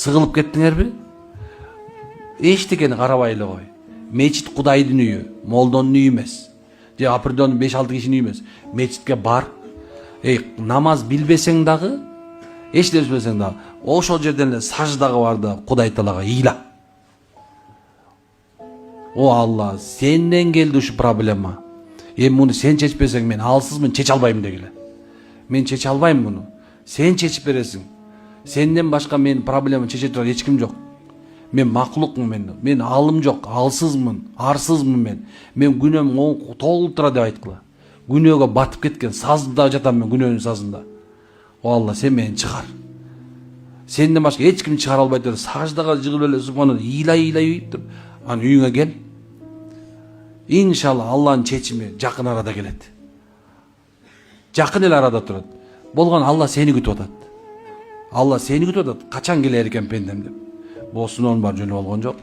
Сыгылып кеттиңерби? Эчтекени карабай эле кой. Мечит Кудайдын үйү, молдонун үйү эмес. Же апырдон 5-6 кишинин үйү эмес. Мечитке бар. Намаз билбесең дагы, эч нерсе билбесең дагы, ошол жерден эле саждага бар да Кудай Таалага ыйла. О Алла, сенден келди ушу проблема. Муну сен чечпесең мен алсызмын, чече албайм дегиле. Мен чече албайм муну. Сен чечип бересиң. Сенден башка мен проблема чече турар эч ким жок. Мен маклукмун, мен алым жок, алсызмын, арсызмын мен. Мен күнөөм толуп тура деп айткыла. Күнөөгө батып кеткен сазында жатам мен, күнөөнүн сазында. О Алла, сен мени чыгар. Сенден башка эч ким чыгара албайт деп саждага жыгылып эле субханалла ыйлай туруп, анан үйүңө кел. Иншалла Алланын чечими жакын арада келет. Жакын эле арада турат. Болгон Алла сени күтүп атат. Алла сени күтүп атат. Качан келер экен пендем деп. Босунун бар жөнү болгон жок.